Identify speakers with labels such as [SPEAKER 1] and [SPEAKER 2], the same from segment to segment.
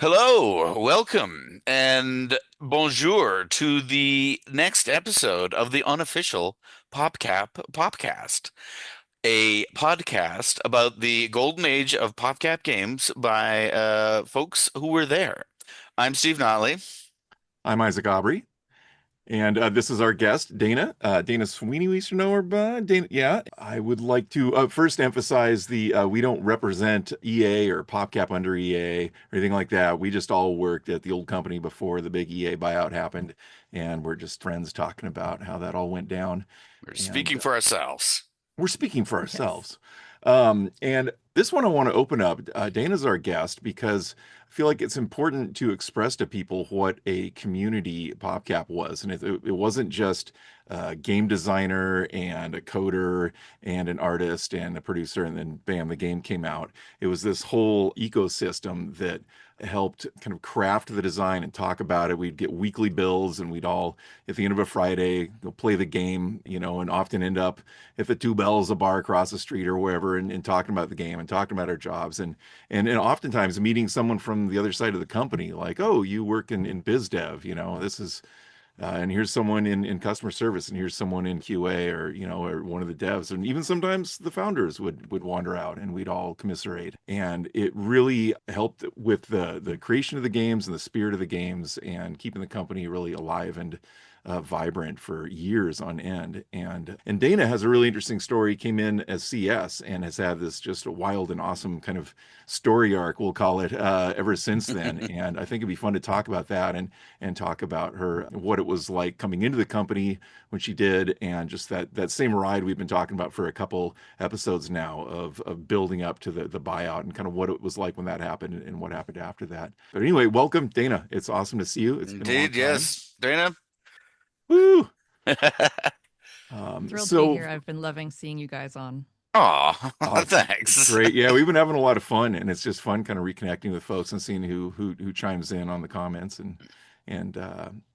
[SPEAKER 1] Hello, welcome, and bonjour to the next episode of the Unofficial PopCap Podcast, a podcast about the golden age of PopCap games by folks who were there. I'm Steve Notley.
[SPEAKER 2] I'm Isaac Aubrey, and this is our guest, Dana. Dana Sweeney, we should know her by. Dana, yeah. I would like to first emphasize we don't represent EA or PopCap under EA or anything like that. We just all worked at the old company before the big EA buyout happened, and we're just friends talking about how that all went down.
[SPEAKER 1] We're
[SPEAKER 2] And
[SPEAKER 1] speaking for ourselves.
[SPEAKER 2] we're speaking for
[SPEAKER 3] Yes.
[SPEAKER 2] ourselves. And this one I want to open up. Dana's our guest because I feel like it's important to express to people what a community PopCap was. And it wasn't just a game designer and a coder and an artist and a producer, and then bam, the game came out. It was this whole ecosystem that helped kind of craft the design and talk about it. We'd get weekly bills and we'd all, at the end of a Friday, go play the game, and often end up at the Two Bells, a bar across the street or wherever, and talking about the game and talking about our jobs and oftentimes meeting someone from the other side of the company, like, oh, you work in biz dev, this is and here's someone in customer service, and here's someone in QA, or one of the devs, and even sometimes the founders would wander out, and we'd all commiserate. And it really helped with the creation of the games and the spirit of the games, and keeping the company really alive and vibrant for years on end. And Dana has a really interesting story. Came in as CS and has had this just a wild and awesome kind of story arc, we'll call it, ever since then. And I think it'd be fun to talk about that and talk about her, what it was like coming into the company when she did, and just that same ride we've been talking about for a couple episodes now of building up to the buyout, and kind of what it was like when that happened and what happened after that. But anyway, welcome, Dana. It's awesome to see you. It's been a long
[SPEAKER 1] Indeed,
[SPEAKER 2] time.
[SPEAKER 1] yes. Dana?
[SPEAKER 2] Woo!
[SPEAKER 3] Thrilled to be
[SPEAKER 2] So
[SPEAKER 3] here. I've been loving seeing you guys on.
[SPEAKER 1] Aw,
[SPEAKER 2] it's
[SPEAKER 1] thanks.
[SPEAKER 2] great. Yeah, we've been having a lot of fun, and it's just fun kind of reconnecting with folks and seeing who chimes in on the comments. And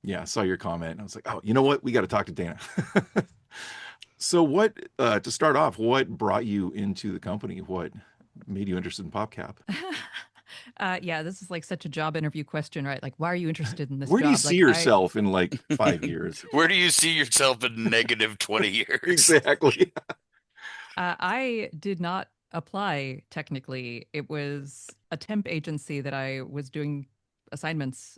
[SPEAKER 2] yeah, I saw your comment and I was like, oh, you know what? We got to talk to Dana. So what to start off, what brought you into the company? What made you interested in PopCap?
[SPEAKER 3] Yeah, this is like such a job interview question, right? Like, why are you interested in this
[SPEAKER 2] Where do you
[SPEAKER 3] job?
[SPEAKER 2] see
[SPEAKER 3] Like,
[SPEAKER 2] yourself in like 5 years?
[SPEAKER 1] Where do you see yourself in negative 20 years?
[SPEAKER 2] Exactly.
[SPEAKER 3] I did not apply technically. It was a temp agency that I was doing assignments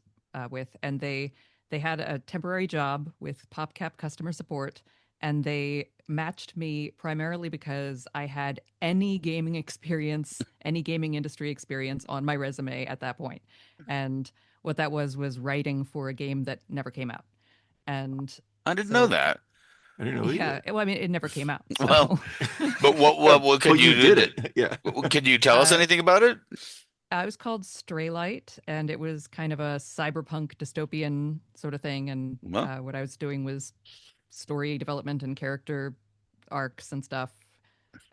[SPEAKER 3] with, and they had a temporary job with PopCap Customer Support, and they matched me primarily because I had any gaming experience, any gaming industry experience on my resume at that point. And what that was writing for a game that never came out. And
[SPEAKER 1] I didn't know
[SPEAKER 3] so
[SPEAKER 1] that.
[SPEAKER 2] I didn't know
[SPEAKER 3] yeah,
[SPEAKER 2] either.
[SPEAKER 3] well, I mean, it never came out.
[SPEAKER 1] Well,
[SPEAKER 3] So
[SPEAKER 1] but what could
[SPEAKER 2] But you
[SPEAKER 1] you
[SPEAKER 2] did it. Yeah.
[SPEAKER 1] can you tell us
[SPEAKER 3] uh,
[SPEAKER 1] anything about it?
[SPEAKER 3] it was called Straylight, and it was kind of a cyberpunk dystopian sort of thing. And
[SPEAKER 1] Well,
[SPEAKER 3] what I was doing was story development and character arcs and stuff.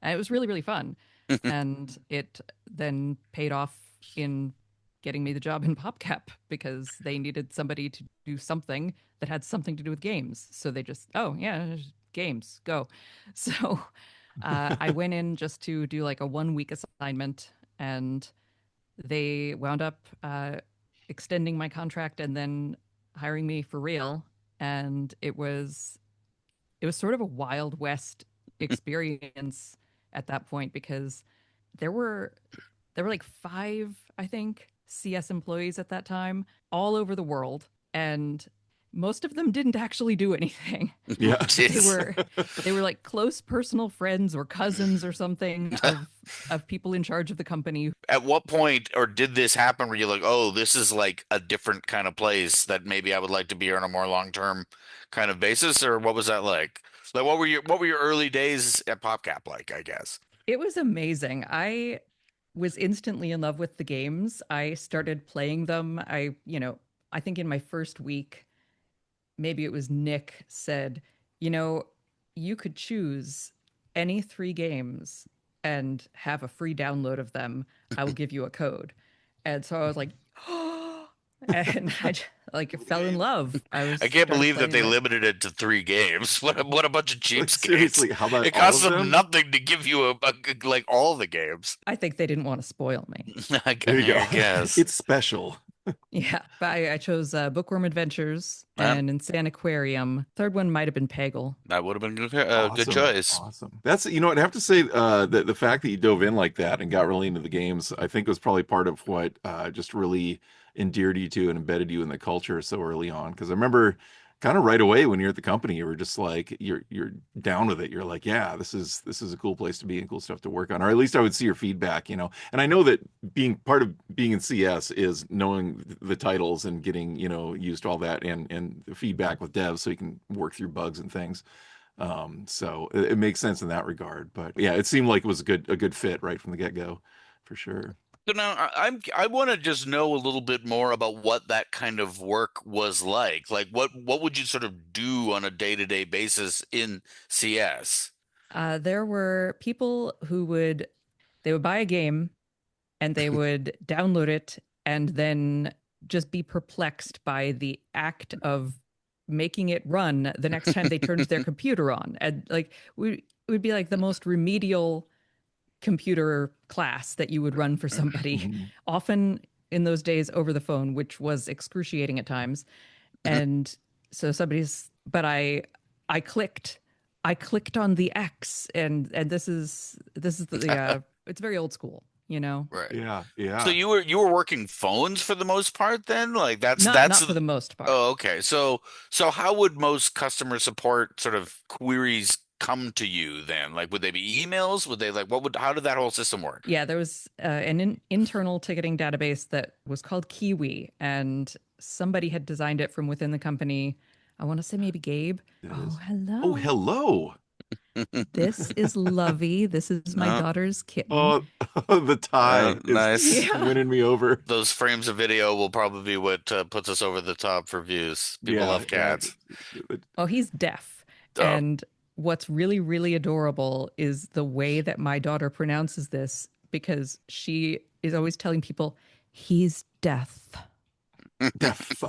[SPEAKER 3] And it was really, really fun. And it then paid off in getting me the job in PopCap because they needed somebody to do something that had something to do with games. So they just, oh, yeah, games, go. So I went in just to do like a 1 week assignment, and they wound up extending my contract and then hiring me for real. And it was sort of a Wild West experience at that point because there were like five, I think, CS employees at that time all over the world, and most of them didn't actually do anything.
[SPEAKER 2] Yeah.
[SPEAKER 3] They
[SPEAKER 1] jeez.
[SPEAKER 3] were they were like close personal friends or cousins or something of people in charge of the company.
[SPEAKER 1] At what point or did this happen where you're like, oh, this is like a different kind of place that maybe I would like to be here on a more long-term kind of basis, or what was that like? Like what were your early days at PopCap like, I guess?
[SPEAKER 3] It was amazing. I was instantly in love with the games. I started playing them. I think in my first week, maybe it was Nick said, you know, you could choose any three games and have a free download of them. I will give you a code. And so I was like, oh, and like fell in love. I was
[SPEAKER 1] I can't
[SPEAKER 3] started
[SPEAKER 1] believe that
[SPEAKER 3] playing
[SPEAKER 1] they
[SPEAKER 3] it.
[SPEAKER 1] limited it to 3 games. What a bunch of
[SPEAKER 2] Like,
[SPEAKER 1] cheapskates.
[SPEAKER 2] seriously, how about
[SPEAKER 1] It
[SPEAKER 2] all
[SPEAKER 1] costs
[SPEAKER 2] of
[SPEAKER 1] them
[SPEAKER 2] them?
[SPEAKER 1] nothing to give you like all the games.
[SPEAKER 3] I think they didn't want to spoil me.
[SPEAKER 2] There you go.
[SPEAKER 1] I guess.
[SPEAKER 2] It's special.
[SPEAKER 3] Yeah, but I chose Bookworm Adventures
[SPEAKER 1] Uh,
[SPEAKER 3] and Insane Aquarium. Third one might have been Peggle.
[SPEAKER 1] that would have been a good
[SPEAKER 2] Awesome.
[SPEAKER 1] choice.
[SPEAKER 2] Awesome. That's, I'd have to say that the fact that you dove in like that and got really into the games, I think was probably part of what just really endeared you to and embedded you in the culture so early on. Because I remember kind of right away when you're at the company, you were just like you're down with it. You're like, yeah, this is a cool place to be and cool stuff to work on. Or at least I would see your feedback. And I know that being part of being in CS is knowing the titles and getting, used to all that and the feedback with devs so you can work through bugs and things. So it makes sense in that regard. But yeah, it seemed like it was a good fit right from the get-go, for sure.
[SPEAKER 1] So now I want to just know a little bit more about what that kind of work was like. Like what would you sort of do on a day-to-day basis in CS?
[SPEAKER 3] There were people who they would buy a game and they would download it and then just be perplexed by the act of making it run the next time they turned their computer on. And like we it would be like the most remedial computer class that you would run for somebody,
[SPEAKER 2] Mhm.
[SPEAKER 3] often in those days over the phone, which was excruciating at times. And so but I clicked, I clicked on the X, and this is it's very old school, you know.
[SPEAKER 1] Right.
[SPEAKER 2] Yeah,
[SPEAKER 1] So
[SPEAKER 2] yeah.
[SPEAKER 1] you were working phones for the most part then? Like that's
[SPEAKER 3] Not for the most part.
[SPEAKER 1] oh, okay. So how would most customer support sort of queries come to you then? Like would they be emails? Would they like what would how did that whole system work?
[SPEAKER 3] Yeah, there was an internal ticketing database that was called Kiwi, and somebody had designed it from within the company. I want to say maybe Gabe.
[SPEAKER 2] That
[SPEAKER 3] Oh,
[SPEAKER 2] is. Oh,
[SPEAKER 3] hello.
[SPEAKER 2] hello.
[SPEAKER 3] This is Lovey. This is my
[SPEAKER 1] No.
[SPEAKER 3] daughter's kitten.
[SPEAKER 2] Oh, the tie is
[SPEAKER 1] Nice.
[SPEAKER 3] Yeah.
[SPEAKER 2] winning me over.
[SPEAKER 1] Those frames of video will probably be what puts us over the top for views. People
[SPEAKER 2] Yeah,
[SPEAKER 1] love
[SPEAKER 2] yeah.
[SPEAKER 1] cats.
[SPEAKER 3] Oh, he's deaf.
[SPEAKER 1] Oh,
[SPEAKER 3] And what's really, really adorable is the way that my daughter pronounces this because she is always telling people he's deaf.
[SPEAKER 2] Def.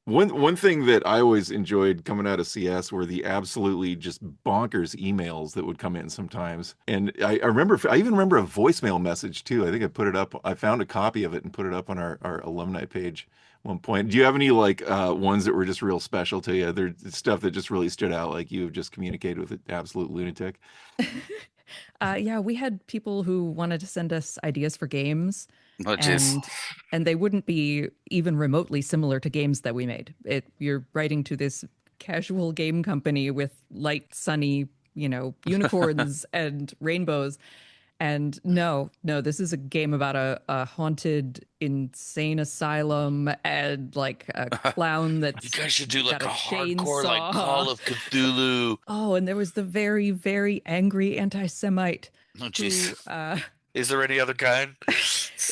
[SPEAKER 2] One thing that I always enjoyed coming out of CS were the absolutely just bonkers emails that would come in sometimes. And I even remember a voicemail message too. I think I put it up. I found a copy of it and put it up on our alumni page at one point. Do you have any like ones that were just real special to you? There's stuff that just really stood out, like you have just communicated with an absolute lunatic.
[SPEAKER 3] Yeah, we had people who wanted to send us ideas for games,
[SPEAKER 1] oh, jeez.
[SPEAKER 3] and they wouldn't be even remotely similar to games that we made. You're writing to this casual game company with light, sunny, unicorns and rainbows. And no, this is a game about a haunted, insane asylum and like a clown
[SPEAKER 1] You
[SPEAKER 3] that's
[SPEAKER 1] guys should do
[SPEAKER 3] got
[SPEAKER 1] like
[SPEAKER 3] a
[SPEAKER 1] a hardcore like
[SPEAKER 3] chainsaw.
[SPEAKER 1] Call of Cthulhu.
[SPEAKER 3] Oh, and there was the very, very angry anti-Semite
[SPEAKER 1] Oh, jeez.
[SPEAKER 3] who
[SPEAKER 1] Is there any other kind?
[SPEAKER 3] I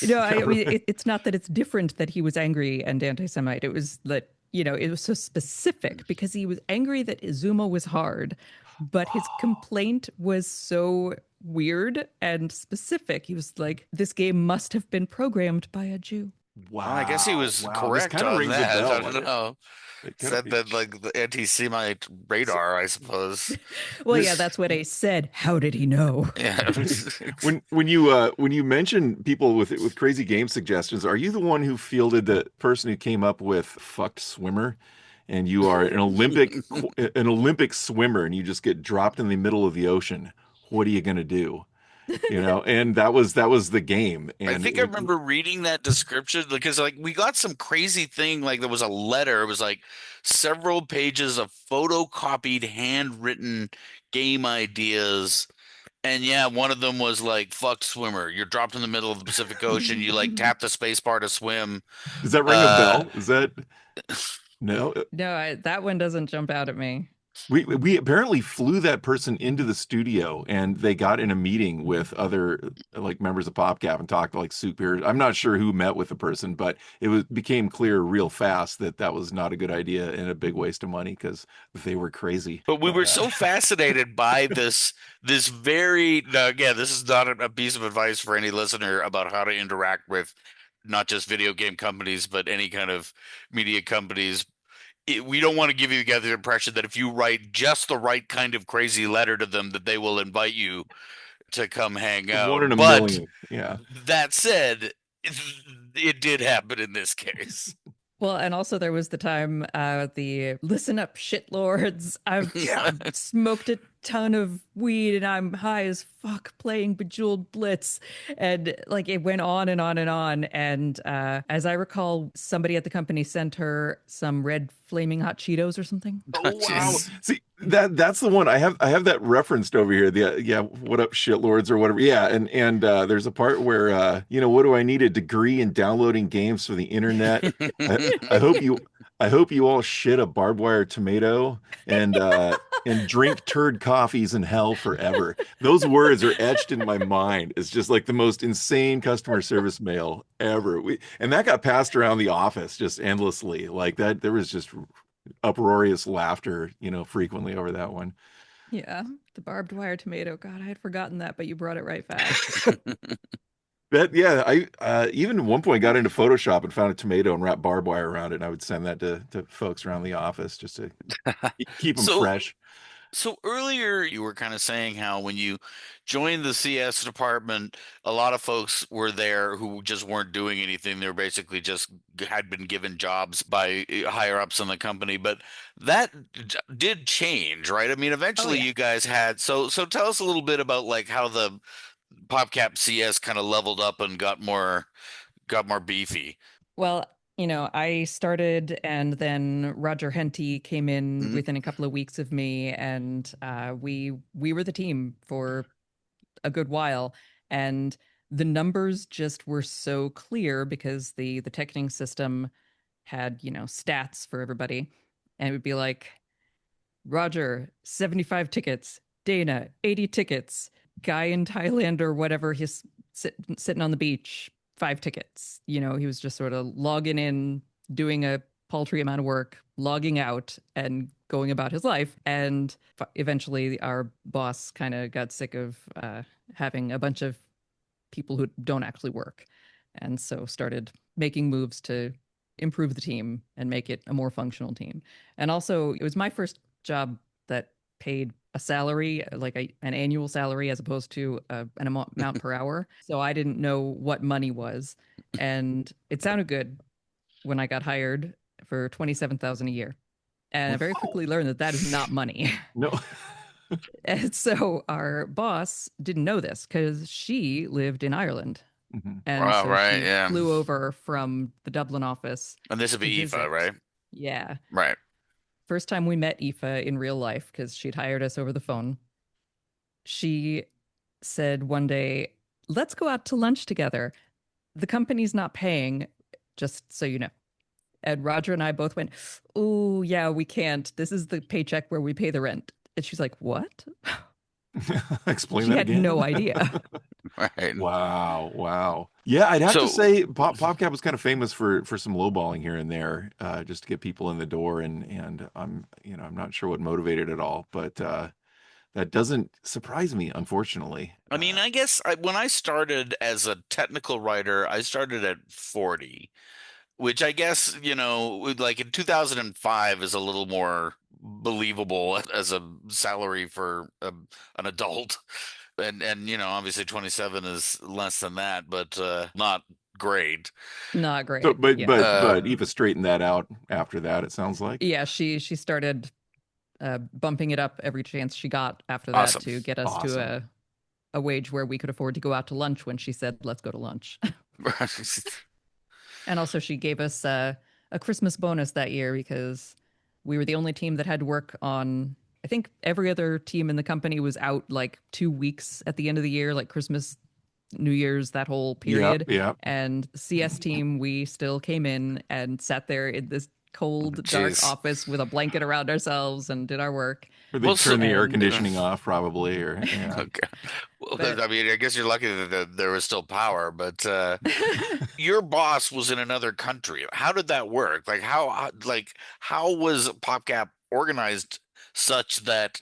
[SPEAKER 2] Yeah,
[SPEAKER 3] mean,
[SPEAKER 2] right.
[SPEAKER 3] it's not that it's different that he was angry and anti-Semite. It was that, it was so specific because he was angry that Izuma was hard, but his
[SPEAKER 2] Oh,
[SPEAKER 3] complaint was so weird and specific. He was like, this game must have been programmed by a Jew.
[SPEAKER 1] Well, I guess he
[SPEAKER 2] wow,
[SPEAKER 1] was
[SPEAKER 2] wow. This
[SPEAKER 1] correct
[SPEAKER 2] kind of
[SPEAKER 1] on
[SPEAKER 2] rings a
[SPEAKER 1] that. I
[SPEAKER 2] bell.
[SPEAKER 1] don't know.
[SPEAKER 2] It kind of,
[SPEAKER 1] Set that like the anti-Semite
[SPEAKER 2] so,
[SPEAKER 1] radar, I suppose.
[SPEAKER 3] Well, yeah, that's what Ace said. How did he know?
[SPEAKER 1] Yeah.
[SPEAKER 2] when you mention people with crazy game suggestions, are you the one who fielded the person who came up with fucked swimmer? And you are an Olympic swimmer, and you just get dropped in the middle of the ocean. What are you gonna do? And that was the game.
[SPEAKER 1] I
[SPEAKER 2] And
[SPEAKER 1] think I remember reading that description because like we got some crazy thing like there was a letter. It was like several pages of photocopied handwritten game ideas. And yeah, one of them was like fucked swimmer. You're dropped in the middle of the Pacific Ocean. You like tap the space bar to swim.
[SPEAKER 2] does that ring a
[SPEAKER 1] Uh
[SPEAKER 2] bell? Is that no?
[SPEAKER 3] No, that one doesn't jump out at me.
[SPEAKER 2] We apparently flew that person into the studio and they got in a meeting with other like members of PopCap and talked to like superiors. I'm not sure who met with the person, but became clear real fast that that was not a good idea and a big waste of money because they were crazy.
[SPEAKER 1] But we
[SPEAKER 2] But
[SPEAKER 1] were so fascinated by this very now again, this is not a piece of advice for any listener about how to interact with not just video game companies, but any kind of media companies. We don't want to give you the impression that if you write just the right kind of crazy letter to them, that they will invite you to come hang
[SPEAKER 2] one
[SPEAKER 1] out.
[SPEAKER 2] in a
[SPEAKER 1] But
[SPEAKER 2] million. Yeah.
[SPEAKER 1] that said, it did happen in this case.
[SPEAKER 3] Well, and also there was the time, the listen up shitlords. I've smoked a ton of weed and I'm high as fuck playing Bejeweled Blitz. And like it went on and on and on. And as I recall, somebody at the company sent her some red flaming hot Cheetos or something.
[SPEAKER 2] Oh wow.
[SPEAKER 1] Jeez.
[SPEAKER 2] See, that's the one. I have that referenced over here. The yeah, what up shitlords or whatever. Yeah, and there's a part where what do I need a degree in downloading games for the internet? I, I hope you I hope you all shit a barbed wire tomato and drink turd coffees in hell forever. Those words are etched in my mind. It's just like the most insane customer service mail ever. And that got passed around the office just endlessly. Like that, there was just uproarious laughter, frequently over that one.
[SPEAKER 3] Yeah, the barbed wire tomato. God, I had forgotten that, but you brought it right fast.
[SPEAKER 2] But yeah, I even at one point got into Photoshop and found a tomato and wrapped barbed wire around it. And I would send that to folks around the office just to keep them
[SPEAKER 1] So
[SPEAKER 2] fresh.
[SPEAKER 1] So earlier you were kind of saying how when you joined the CS department, a lot of folks were there who just weren't doing anything. They were basically just had been given jobs by higher ups in the company. But that did change, right? I mean,
[SPEAKER 3] Oh
[SPEAKER 1] eventually
[SPEAKER 3] yeah.
[SPEAKER 1] you guys had so tell us a little bit about like how the PopCap CS kind of leveled up and got more beefy.
[SPEAKER 3] Well, I started and then Roger Henty came in
[SPEAKER 1] Mhm.
[SPEAKER 3] within a couple of weeks of me and we were the team for a good while and the numbers just were so clear because the ticketing system had, stats for everybody and it would be like Roger 75 tickets, Dana 80 tickets, guy in Thailand or whatever he's sitting on the beach 5 tickets. He was just sort of logging in, doing a paltry amount of work, logging out, and going about his life. And eventually, our boss kind of got sick of having a bunch of people who don't actually work, and so started making moves to improve the team and make it a more functional team. And also, it was my first job that paid a salary, like an annual salary, as opposed to an amount per hour. So I didn't know what money was, and it sounded good when I got hired for 27,000 a year. And I very
[SPEAKER 2] Wow.
[SPEAKER 3] quickly learned that that is not money.
[SPEAKER 2] No.
[SPEAKER 3] And so our boss didn't know this because she lived in Ireland.
[SPEAKER 2] Mhm.
[SPEAKER 3] And
[SPEAKER 1] Wow,
[SPEAKER 3] so
[SPEAKER 1] right,
[SPEAKER 3] she
[SPEAKER 1] yeah.
[SPEAKER 3] flew over from the Dublin office
[SPEAKER 1] And this would
[SPEAKER 3] to
[SPEAKER 1] be Eva,
[SPEAKER 3] visit.
[SPEAKER 1] right?
[SPEAKER 3] Yeah.
[SPEAKER 1] Right.
[SPEAKER 3] First time we met Aoife in real life because she'd hired us over the phone. She said one day, let's go out to lunch together. The company's not paying, just so you know. And Roger and I both went, oh, yeah, we can't. This is the paycheck where we pay the rent. And she's like, what?
[SPEAKER 2] Explain
[SPEAKER 3] She
[SPEAKER 2] that
[SPEAKER 3] had
[SPEAKER 2] again.
[SPEAKER 3] no idea.
[SPEAKER 1] Right.
[SPEAKER 2] Wow, wow. Yeah, I'd have to
[SPEAKER 1] So
[SPEAKER 2] say PopCap was kind of famous for some lowballing here and there, just to get people in the door, and I'm not sure what motivated it all, but that doesn't surprise me, unfortunately.
[SPEAKER 1] I mean, I guess when I started as a technical writer, I started at 40, which I guess, like in 2005 is a little more believable as a salary for an adult. And obviously 27 is less than that, but not great.
[SPEAKER 3] Not
[SPEAKER 2] So,
[SPEAKER 3] great.
[SPEAKER 2] but
[SPEAKER 3] Yeah.
[SPEAKER 2] but
[SPEAKER 1] Uh,
[SPEAKER 2] but Eva straightened that out after that, it sounds like.
[SPEAKER 3] Yeah, she started bumping it up every chance she got after that
[SPEAKER 1] awesome.
[SPEAKER 3] to get us to
[SPEAKER 2] Awesome.
[SPEAKER 3] a wage where we could afford to go out to lunch when she said, let's go to lunch. And also, she gave us a Christmas bonus that year because we were the only team that had to work on. I think every other team in the company was out like 2 weeks at the end of the year, like Christmas, New Year's, that whole
[SPEAKER 2] Yep,
[SPEAKER 3] period.
[SPEAKER 2] yep.
[SPEAKER 3] And CS team, we still came in and sat there in this cold, dark
[SPEAKER 1] Jeez.
[SPEAKER 3] office with a blanket around ourselves and did our work.
[SPEAKER 2] Or they
[SPEAKER 1] Well, so
[SPEAKER 2] turn the air
[SPEAKER 3] And
[SPEAKER 2] conditioning off, probably, or yeah.
[SPEAKER 1] okay. Well,
[SPEAKER 3] but
[SPEAKER 1] I mean, I guess you're lucky that there was still power, but your boss was in another country. How did that work? Like how was PopCap organized such that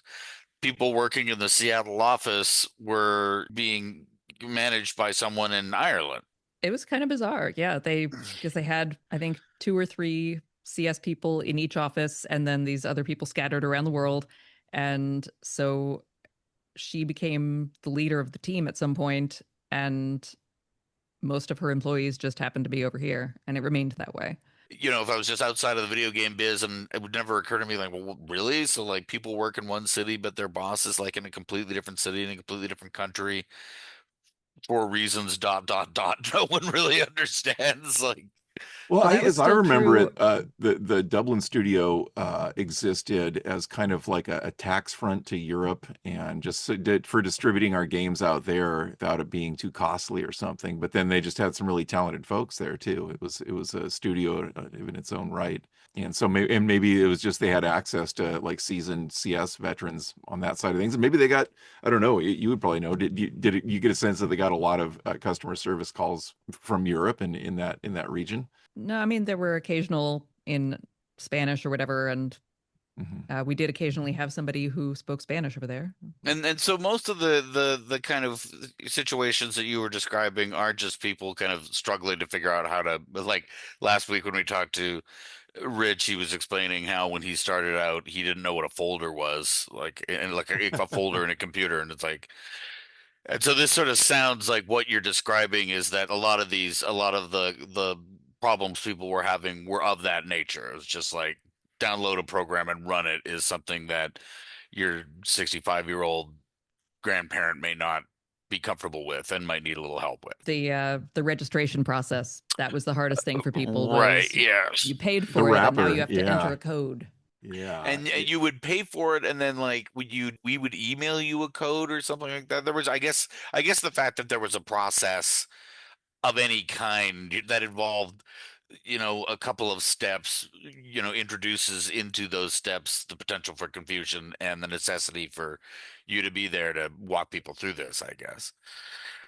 [SPEAKER 1] people working in the Seattle office were being managed by someone in Ireland?
[SPEAKER 3] it was kind of bizarre. Yeah, because they had I think two or three CS people in each office, and then these other people scattered around the world. And so she became the leader of the team at some point, and most of her employees just happened to be over here, and it remained that way.
[SPEAKER 1] If I was just outside of the video game biz, and it would never occur to me like, well, really? So like people work in one city, but their boss is like in a completely different city in a completely different country for reasons dot dot dot no one really understands. Like,
[SPEAKER 2] Well,
[SPEAKER 3] Well, that was
[SPEAKER 2] as I
[SPEAKER 3] still
[SPEAKER 2] remember it,
[SPEAKER 3] true.
[SPEAKER 2] the Dublin studio existed as kind of like a tax front to Europe, and just for distributing our games out there without it being too costly or something. But then they just had some really talented folks there too. It was a studio in its own right, and so maybe it was just they had access to like seasoned CS veterans on that side of things, and maybe they got, I don't know, you would probably know. Did you get a sense that they got a lot of customer service calls from Europe and in that region?
[SPEAKER 3] No, I mean, there were occasional in Spanish or whatever, and
[SPEAKER 2] Mhm.
[SPEAKER 3] we did occasionally have somebody who spoke Spanish over there.
[SPEAKER 1] and so most of the kind of situations that you were describing are just people kind of struggling to figure out how to, like last week when we talked to Rich, he was explaining how when he started out, he didn't know what a folder was, like, and like a folder in a computer, and it's like, and so this sort of sounds like what you're describing is that a lot of the problems people were having were of that nature. It was just like download a program and run it is something that your 65-year-old grandparent may not be comfortable with and might need a little help with.
[SPEAKER 3] The registration process, that was the hardest thing for people,
[SPEAKER 1] Right,
[SPEAKER 3] was
[SPEAKER 1] yes.
[SPEAKER 3] you paid
[SPEAKER 2] The
[SPEAKER 3] for it and now you
[SPEAKER 2] wrapper,
[SPEAKER 3] have to enter
[SPEAKER 2] yeah,
[SPEAKER 3] a code.
[SPEAKER 2] yeah.
[SPEAKER 1] And you would pay for it, and then like we would email you a code or something like that. There was, I guess the fact that there was a process of any kind that involved, a couple of steps, introduces into those steps the potential for confusion and the necessity for you to be there to walk people through this, I guess.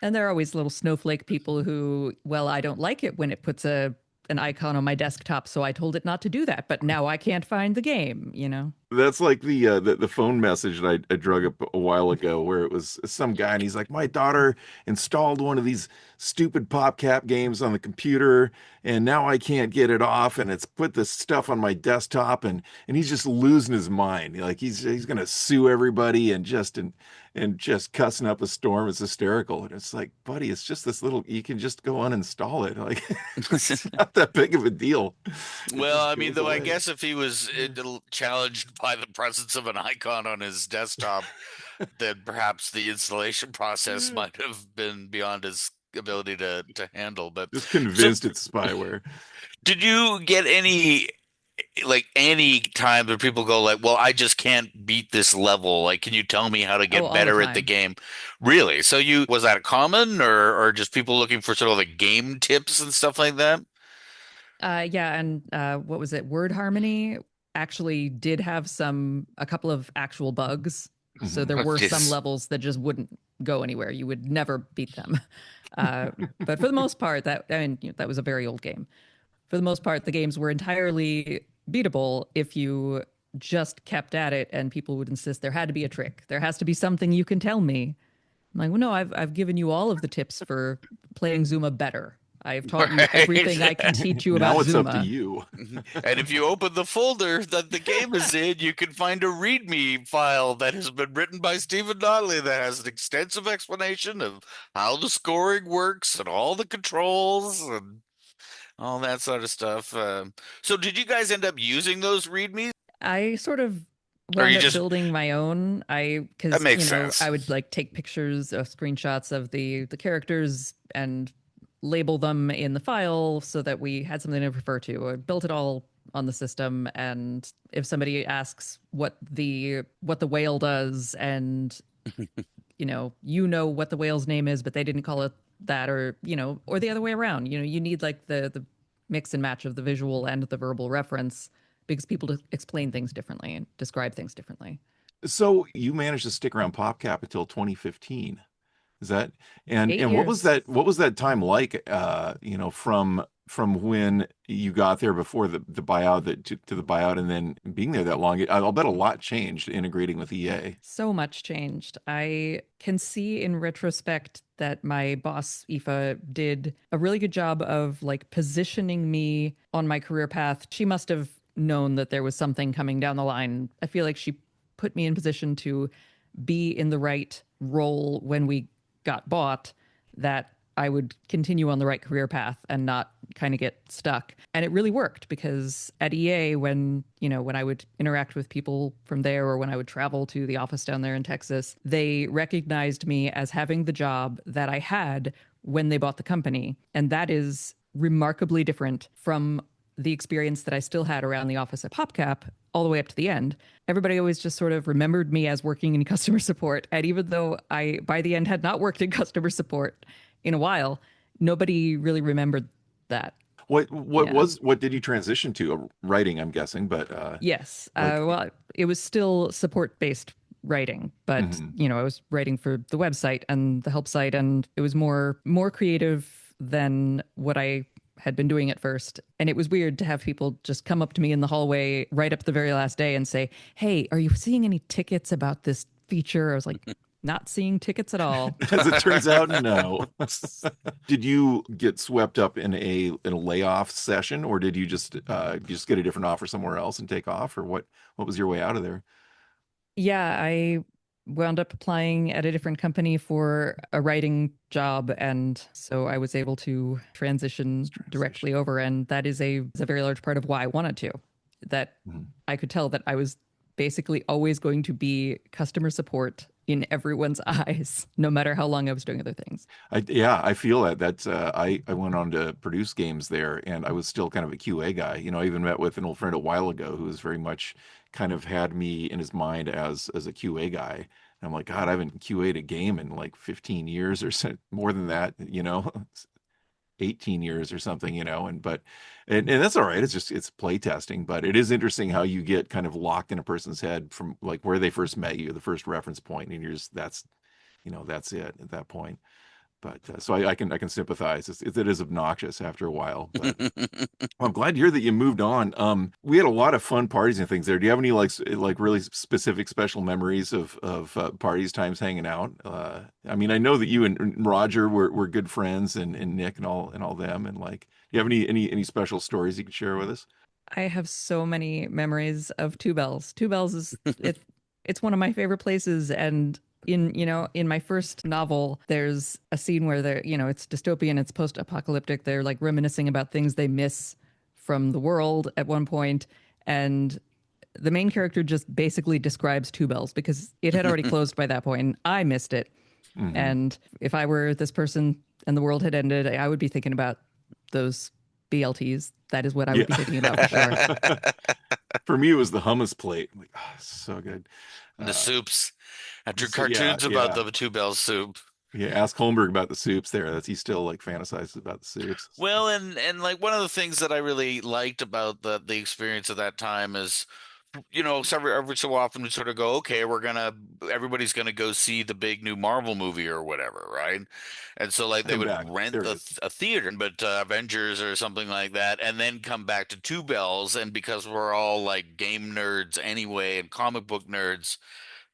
[SPEAKER 3] And there are always little snowflake people who, well, I don't like it when it puts an icon on my desktop, so I told it not to do that, but now I can't find the game.
[SPEAKER 2] That's like the phone message that I drug up a while ago, where it was some guy and he's like, my daughter installed one of these stupid PopCap games on the computer, and now I can't get it off, and it's put this stuff on my desktop, and he's just losing his mind. Like he's gonna sue everybody and just cussing up a storm. It's hysterical. And it's like, buddy, it's just this little, you can just go uninstall it. Like it's not that big of a deal. It
[SPEAKER 1] Well,
[SPEAKER 2] just
[SPEAKER 1] I mean,
[SPEAKER 2] goes
[SPEAKER 1] though, I
[SPEAKER 2] away.
[SPEAKER 1] guess if he was challenged by the presence of an icon on his desktop, then perhaps the installation process might have been beyond his ability to handle. But
[SPEAKER 2] Just
[SPEAKER 1] so,
[SPEAKER 2] convinced it's spyware.
[SPEAKER 1] did you get any time where people go like, "Well, I just can't beat this level. Like, can you tell me how to
[SPEAKER 3] Oh,
[SPEAKER 1] get
[SPEAKER 3] all the
[SPEAKER 1] better at the
[SPEAKER 3] time.
[SPEAKER 1] game?" Really? So you was that common, or just people looking for sort of like game tips and stuff like that?
[SPEAKER 3] Yeah, and what was it? Word Harmony actually did have a couple of actual bugs. So
[SPEAKER 2] Mhm.
[SPEAKER 3] there were some
[SPEAKER 1] Yes.
[SPEAKER 3] levels that just wouldn't go anywhere. You would never beat them. Uh, but for the most part, that was a very old game. For the most part, the games were entirely beatable if you just kept at it, and people would insist there had to be a trick. There has to be something you can tell me. I'm like, well, no, I've given you all of the tips for playing Zuma better. I've taught you everything I
[SPEAKER 1] Right.
[SPEAKER 3] can teach you about
[SPEAKER 2] Now it's up to
[SPEAKER 3] Zuma.
[SPEAKER 2] you.
[SPEAKER 1] And if you open the folder that the game is in, you can find a README file that has been written by Stephen Donnelly that has an extensive explanation of how the scoring works and all the controls and all that sort of stuff. So, did you guys end up using those READMEs,
[SPEAKER 3] I sort of
[SPEAKER 1] or
[SPEAKER 3] wound
[SPEAKER 1] you
[SPEAKER 3] up
[SPEAKER 1] just
[SPEAKER 3] building my own.
[SPEAKER 1] that
[SPEAKER 3] Because
[SPEAKER 1] makes sense?
[SPEAKER 3] I would like take pictures of screenshots of the characters and label them in the file so that we had something to refer to. I built it all on the system, and if somebody asks what the whale does, and what the whale's name is, but they didn't call it that, or the other way around. You need like the mix and match of the visual and the verbal reference because people explain things differently and describe things differently.
[SPEAKER 2] So you managed to stick around PopCap until 2015. Is that, and
[SPEAKER 3] Eight
[SPEAKER 2] and
[SPEAKER 3] years.
[SPEAKER 2] what was that time like, from when you got there before the buyout, to the buyout, and then being there that long? I'll bet a lot changed integrating with EA.
[SPEAKER 3] So much changed. I can see in retrospect that my boss, Aoife, did a really good job of like positioning me on my career path. She must have known that there was something coming down the line. I feel like she put me in position to be in the right role when we got bought, that I would continue on the right career path and not kind of get stuck. And it really worked because at EA, when I would interact with people from there or when I would travel to the office down there in Texas, they recognized me as having the job that I had when they bought the company. And that is remarkably different from the experience that I still had around the office at PopCap all the way up to the end. Everybody always just sort of remembered me as working in customer support. And even though I, by the end, had not worked in customer support in a while, nobody really remembered that. Yeah.
[SPEAKER 2] What did you transition to? Writing, I'm guessing, but
[SPEAKER 3] Yes.
[SPEAKER 2] like
[SPEAKER 3] Well, it was still support based writing, but
[SPEAKER 2] mhm.
[SPEAKER 3] I was writing for the website and the help site, and it was more creative than what I had been doing at first. And it was weird to have people just come up to me in the hallway right up the very last day and say, "Hey, are you seeing any tickets about this feature?" I was like, "Not seeing tickets at all."
[SPEAKER 2] As it turns out, no. Did you get swept up in a layoff session, or did you just get a different offer somewhere else and take off, or what was your way out of there?
[SPEAKER 3] Yeah, I wound up applying at a different company for a writing job, and so I was able to transition
[SPEAKER 2] Transition.
[SPEAKER 3] directly over, and that is a very large part of why I wanted to. That
[SPEAKER 2] Mhm.
[SPEAKER 3] I could tell that I was basically always going to be customer support in everyone's eyes, no matter how long I was doing other things.
[SPEAKER 2] Yeah, I feel that. I went on to produce games there, and I was still kind of a QA guy. I even met with an old friend a while ago who was very much kind of had me in his mind as a QA guy. And I'm like, God, I haven't QA'd a game in like 15 years or so, more than that, 18 years or something, and that's all right. It's play testing, but it is interesting how you get kind of locked in a person's head from like where they first met you, the first reference point, and that's it at that point. But so I can sympathize. It is obnoxious after a while, but I'm glad to hear that you moved on. We had a lot of fun parties and things there. Do you have any like really specific special memories of parties times hanging out? I mean, I know that you and Roger were good friends, and Nick and all them, and like, do you have any special stories you could share with us?
[SPEAKER 3] I have so many memories of Two Bells. Two Bells is it's one of my favorite places, and in my first novel there's a scene where it's dystopian, it's post-apocalyptic. They're like reminiscing about things they miss from the world at one point, and the main character just basically describes Two Bells because it had already closed by that point and I missed it.
[SPEAKER 2] Hmm.
[SPEAKER 3] And if I were this person and the world had ended, I would be thinking about those BLTs. That is what I would
[SPEAKER 2] Yeah.
[SPEAKER 3] be thinking about for sure.
[SPEAKER 2] For me, it was the hummus plate. Like, oh, so good.
[SPEAKER 1] The
[SPEAKER 2] Uh,
[SPEAKER 1] soups. After
[SPEAKER 2] so yeah,
[SPEAKER 1] cartoons about
[SPEAKER 2] yeah.
[SPEAKER 1] the Two Bells soup.
[SPEAKER 2] Yeah, ask Holmberg about the soups there. He still like fantasizes about the soups. So.
[SPEAKER 1] Well, and like one of the things that I really liked about the experience of that time is, so every so often we sort of go, okay, everybody's gonna go see the big new Marvel movie or whatever, right? And so like they
[SPEAKER 2] I'm
[SPEAKER 1] would
[SPEAKER 2] back.
[SPEAKER 1] rent
[SPEAKER 2] There it is.
[SPEAKER 1] a theater, but Avengers or something like that, and then come back to Two Bells, and because we're all like game nerds anyway and comic book nerds,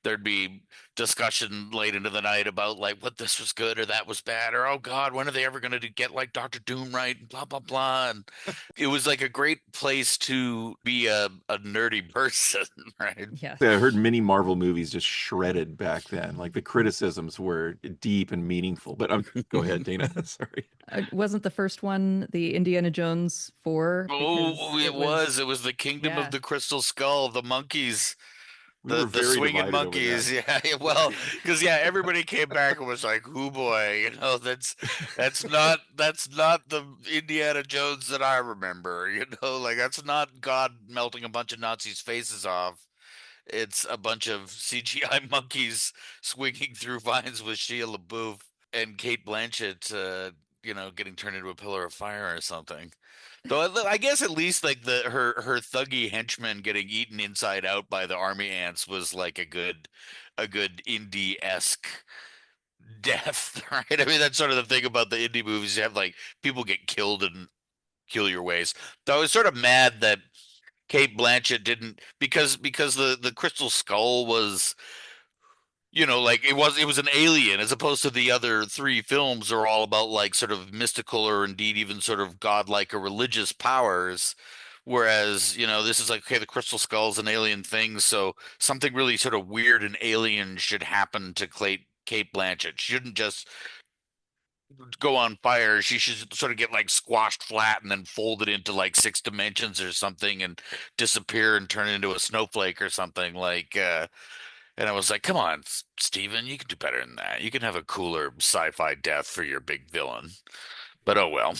[SPEAKER 1] there'd be discussion late into the night about like what this was good or that was bad, or oh God, when are they ever going to get like Doctor Doom right, and blah blah blah. And it was like a great place to be a nerdy person, right?
[SPEAKER 3] Yeah.
[SPEAKER 2] Yeah, I heard many Marvel movies just shredded back then. Like the criticisms were deep and meaningful. But go ahead, Dana. Sorry.
[SPEAKER 3] Wasn't the first one the Indiana Jones 4
[SPEAKER 1] Oh,
[SPEAKER 3] because
[SPEAKER 1] it
[SPEAKER 3] it was,
[SPEAKER 1] was. It was the Kingdom of
[SPEAKER 3] yeah.
[SPEAKER 1] the Crystal Skull, the monkeys.
[SPEAKER 2] We
[SPEAKER 1] The
[SPEAKER 2] were
[SPEAKER 1] the
[SPEAKER 2] very
[SPEAKER 1] swinging
[SPEAKER 2] divided over that.
[SPEAKER 1] monkeys, yeah, yeah, well, because yeah, everybody came back and was like, "Oh boy, that's not the Indiana Jones that I remember, like that's not God melting a bunch of Nazis' faces off. It's a bunch of CGI monkeys swinging through vines with Shia LaBeouf and Kate Blanchett, getting turned into a pillar of fire or something." Though I guess at least like her thuggy henchman getting eaten inside out by the army ants was like a good indie-esque death, right? I mean that's sort of the thing about the indie movies. You have like people get killed in peculiar ways. Though I was sort of mad that Kate Blanchett didn't because the Crystal Skull was like it was an alien as opposed to the other three films are all about like sort of mystical or indeed even sort of godlike or religious powers. Whereas, this is like, okay, the Crystal Skull is an alien thing, so something really sort of weird and alien should happen to Kate Blanchett. She shouldn't just, go on fire, she should sort of get like squashed flat and then folded into like 6 dimensions or something and disappear and turn into a snowflake or something like and I was like, come on, Steven, you can do better than that. You can have a cooler sci-fi death for your big villain. But oh well.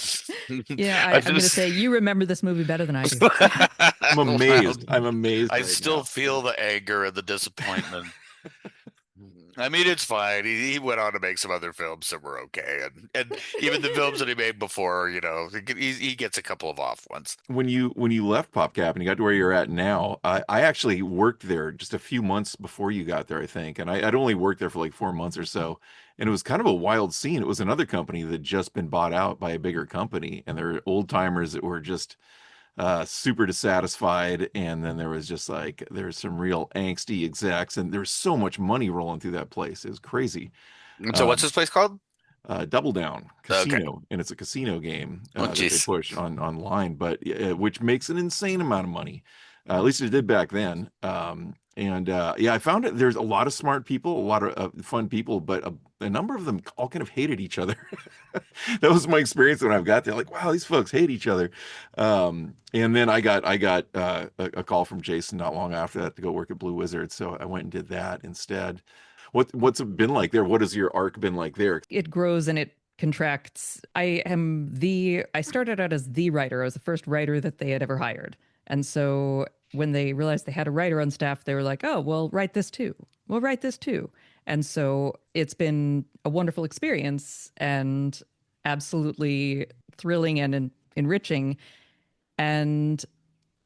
[SPEAKER 3] Yeah,
[SPEAKER 1] I
[SPEAKER 3] I'm going to say
[SPEAKER 1] just
[SPEAKER 3] you remember this movie better than I do.
[SPEAKER 2] I'm
[SPEAKER 1] Well,
[SPEAKER 2] amazed. I'm amazed
[SPEAKER 1] I
[SPEAKER 2] right
[SPEAKER 1] still
[SPEAKER 2] now.
[SPEAKER 1] feel the anger and the disappointment. I mean, it's fine. He went on to make some other films that were okay, and even the films that he made before, he gets a couple of off ones.
[SPEAKER 2] When you left PopCap and you got to where you're at now, I actually worked there just a few months before you got there, I think, and I'd only worked there for like 4 months or so, and it was kind of a wild scene. It was another company that just been bought out by a bigger company, and there were old timers that were just super dissatisfied, and then there was just like there's some real angsty execs, and there's so much money rolling through that place. It was crazy.
[SPEAKER 1] And so, what's
[SPEAKER 2] Um,
[SPEAKER 1] this place called?
[SPEAKER 2] Double Down
[SPEAKER 1] Okay.
[SPEAKER 2] Casino, and it's a casino game
[SPEAKER 1] Oh,
[SPEAKER 2] that they
[SPEAKER 1] jeez.
[SPEAKER 2] push on online, but which makes an insane amount of money. At least it did back then. And yeah, I found it. There's a lot of smart people, a lot of fun people, but a number of them all kind of hated each other. That was my experience when I got there. Like, wow, these folks hate each other. And then I got a call from Jason not long after that to go work at Blue Wizard, so I went and did that instead. What's it been like there? What has your arc been like there?
[SPEAKER 3] It grows and it contracts. I started out as the writer. I was the first writer that they had ever hired. And so when they realized they had a writer on staff, they were like, "Oh, well, write this too. We'll write this too." And so it's been a wonderful experience and absolutely thrilling and enriching and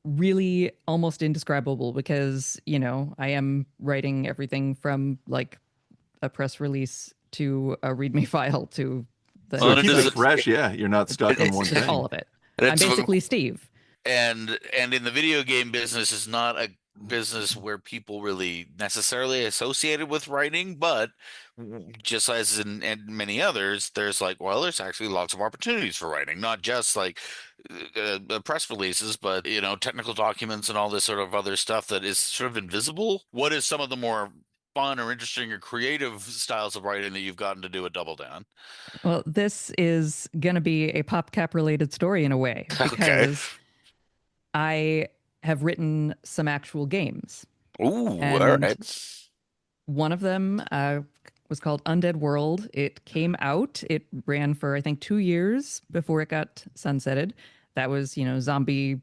[SPEAKER 3] really almost indescribable because, I am writing everything from like a press release to a README file to
[SPEAKER 2] So
[SPEAKER 3] the
[SPEAKER 1] Well,
[SPEAKER 2] it
[SPEAKER 1] and
[SPEAKER 2] keeps
[SPEAKER 1] it
[SPEAKER 2] it
[SPEAKER 3] like
[SPEAKER 1] is,
[SPEAKER 2] fresh. Yeah, you're not stuck on
[SPEAKER 3] it's
[SPEAKER 2] one
[SPEAKER 3] just all
[SPEAKER 2] thing.
[SPEAKER 3] of it.
[SPEAKER 1] and
[SPEAKER 3] I'm
[SPEAKER 1] it's
[SPEAKER 3] basically Steve.
[SPEAKER 1] and in the video game business is not a business where people really necessarily associated with writing, but just as in many others, there's like, well, there's actually lots of opportunities for writing, not just like press releases, but technical documents and all this sort of other stuff that is sort of invisible. What is some of the more fun or interesting or creative styles of writing that you've gotten to do at Double Down?
[SPEAKER 3] Well, this is going to be a PopCap related story in a way
[SPEAKER 1] Okay.
[SPEAKER 3] because I have written some actual games,
[SPEAKER 1] Ooh, all
[SPEAKER 3] and
[SPEAKER 1] right.
[SPEAKER 3] one of them was called Undead World. It came out. It ran for I think 2 years before it got sunsetted. That was zombie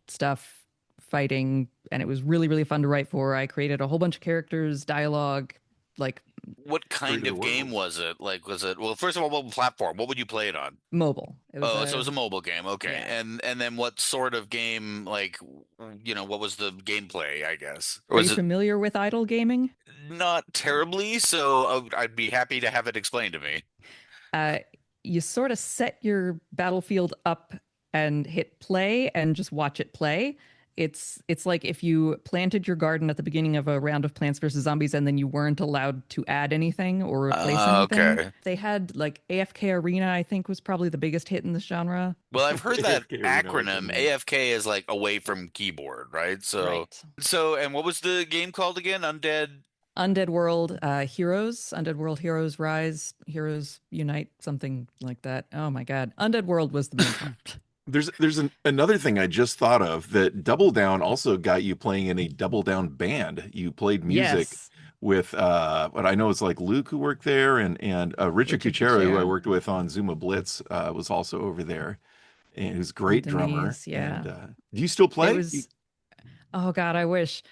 [SPEAKER 3] stuff, fighting, and it was really, really fun to write for. I created a whole bunch of characters, dialogue, like
[SPEAKER 1] What
[SPEAKER 2] Free to
[SPEAKER 1] kind
[SPEAKER 2] the
[SPEAKER 1] of game
[SPEAKER 2] world.
[SPEAKER 1] was it? Like, was it, well, first of all, what platform? What would you play it on?
[SPEAKER 3] mobile. It was
[SPEAKER 1] Oh, so it
[SPEAKER 3] a
[SPEAKER 1] was a mobile game. Okay.
[SPEAKER 3] yeah.
[SPEAKER 1] And then what sort of game, like, what was the gameplay, I guess? Or
[SPEAKER 3] Are
[SPEAKER 1] was
[SPEAKER 3] you
[SPEAKER 1] it
[SPEAKER 3] familiar with idle gaming?
[SPEAKER 1] not terribly? So I'd be happy to have it explained to me.
[SPEAKER 3] Uh, you sort of set your battlefield up and hit play and just watch it play. It's like if you planted your garden at the beginning of a round of Plants vs Zombies and then you weren't allowed to add anything or replace anything.
[SPEAKER 1] Okay.
[SPEAKER 3] They had like AFK Arena, I think was probably the biggest hit in the genre.
[SPEAKER 1] Well, I've heard that
[SPEAKER 2] AFK Arena was
[SPEAKER 1] acronym
[SPEAKER 2] in there.
[SPEAKER 1] AFK is like away from keyboard, right?
[SPEAKER 3] Right.
[SPEAKER 1] And what was the game called again? Undead.
[SPEAKER 3] Undead World Heroes, Undead World Heroes Rise, Heroes Unite, something like that. Oh my God. Undead World was the main part.
[SPEAKER 2] Another thing I just thought of that Double Down also got you playing in a Double Down band. You played music
[SPEAKER 3] Yes.
[SPEAKER 2] with what I know is like Luke who worked there, and Richard
[SPEAKER 3] Richard
[SPEAKER 2] Kuchera who I
[SPEAKER 3] Kuchera.
[SPEAKER 2] worked with on Zuma Blitz was also over there, and who's a
[SPEAKER 3] And
[SPEAKER 2] great drummer.
[SPEAKER 3] Denise, yeah.
[SPEAKER 2] And do you still
[SPEAKER 3] It
[SPEAKER 2] play?
[SPEAKER 3] was, oh God, I wish.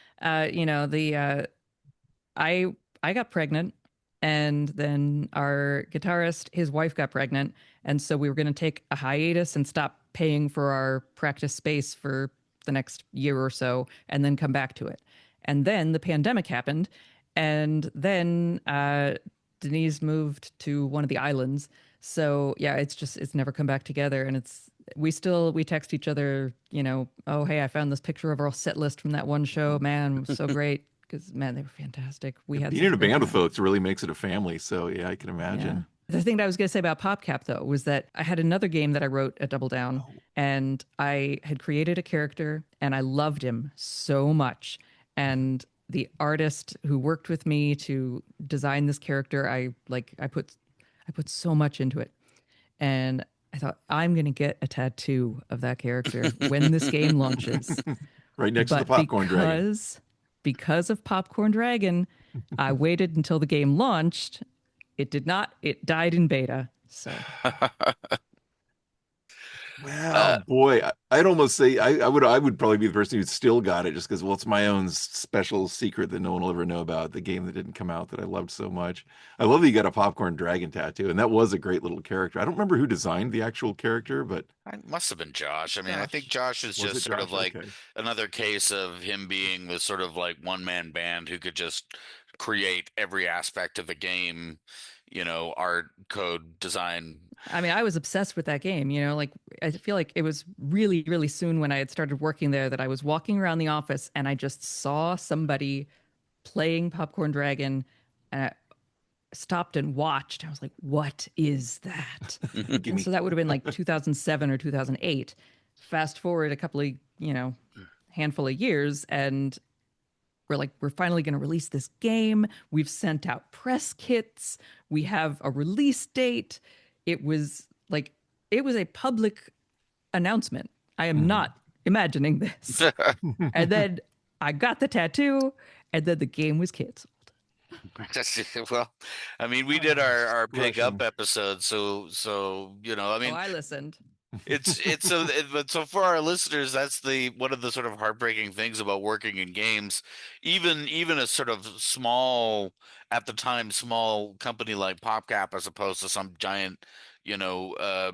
[SPEAKER 3] I I got pregnant and then our guitarist, his wife got pregnant. And so we were going to take a hiatus and stop paying for our practice space for the next year or so and then come back to it. And then the pandemic happened. And then Denise moved to one of the islands. So yeah, it's never come back together. And we text each other, oh, hey, I found this picture of our set list from that one show. Man, it was so great. Because man, they were fantastic. We had
[SPEAKER 2] Being
[SPEAKER 3] such
[SPEAKER 2] in
[SPEAKER 3] a
[SPEAKER 2] a
[SPEAKER 3] great
[SPEAKER 2] band with
[SPEAKER 3] time.
[SPEAKER 2] folks really makes it a family. So yeah, I can
[SPEAKER 3] Yeah.
[SPEAKER 2] imagine.
[SPEAKER 3] The thing that I was going to say about PopCap though was that I had another game that I wrote at Double Down,
[SPEAKER 2] Oh,
[SPEAKER 3] and I had created a character, and I loved him so much. And the artist who worked with me to design this character, I I put so much into it. And I thought, I'm going to get a tattoo of that character when this game launches.
[SPEAKER 2] Right next to the
[SPEAKER 3] But
[SPEAKER 2] popcorn dragon.
[SPEAKER 3] because of Popcorn Dragon, I waited until the game launched. It did not. It died in beta. So
[SPEAKER 2] Well,
[SPEAKER 1] Uh,
[SPEAKER 2] boy, I'd almost say I would probably be the person who still got it just because, well, it's my own special secret that no one will ever know about, the game that didn't come out that I loved so much. I love that you got a popcorn dragon tattoo, and that was a great little character. I don't remember who designed the actual character, but
[SPEAKER 1] it must have been Josh. I mean, I think
[SPEAKER 3] Josh.
[SPEAKER 1] Josh is
[SPEAKER 2] was
[SPEAKER 1] just
[SPEAKER 2] it
[SPEAKER 1] sort of
[SPEAKER 2] Josh?
[SPEAKER 1] like
[SPEAKER 2] Okay.
[SPEAKER 1] another case of him being the sort of like one man band who could just create every aspect of a game, art, code, design.
[SPEAKER 3] I mean, I was obsessed with that game. Like I feel like it was really, really soon when I had started working there that I was walking around the office and I just saw somebody playing Popcorn Dragon, and I stopped and watched. I was like, "What is that?"
[SPEAKER 2] Give
[SPEAKER 3] And
[SPEAKER 2] me.
[SPEAKER 3] so that would have been like 2007 or 2008. Fast forward a couple of, handful of years, and we're like, we're finally going to release this game. We've sent out press kits. We have a release date. It was like, it was a public announcement. I am
[SPEAKER 2] Mhm.
[SPEAKER 3] not imagining this. And then I got the tattoo, and then the game was canceled.
[SPEAKER 1] Well, I mean, we did
[SPEAKER 2] Oh,
[SPEAKER 1] our
[SPEAKER 2] it's
[SPEAKER 1] Pig Up
[SPEAKER 2] crushing.
[SPEAKER 1] episode, so I
[SPEAKER 3] Oh,
[SPEAKER 1] mean,
[SPEAKER 3] I listened.
[SPEAKER 1] but so for our listeners, that's the one of the sort of heartbreaking things about working in games. Even a sort of small, at the time, small company like PopCap, as opposed to some giant, you know, uh,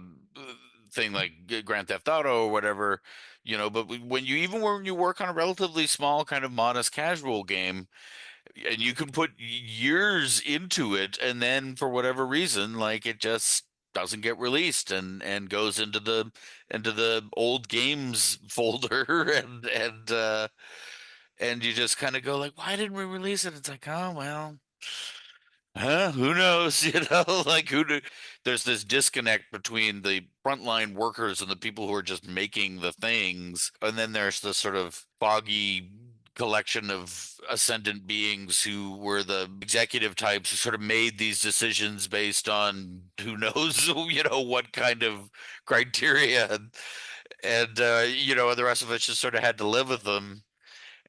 [SPEAKER 1] thing like Grand Theft Auto or whatever, But when you work on a relatively small, kind of modest, casual game, and you can put years into it, and then for whatever reason, like it just doesn't get released and goes into the old games folder and you just kind of go like, why didn't we release it? It's like, oh well, who knows? Like who do there's this disconnect between the frontline workers and the people who are just making the things, and then there's this sort of foggy collection of ascendant beings who were the executive types who sort of made these decisions based on who knows, what kind of criteria, and the rest of us just sort of had to live with them.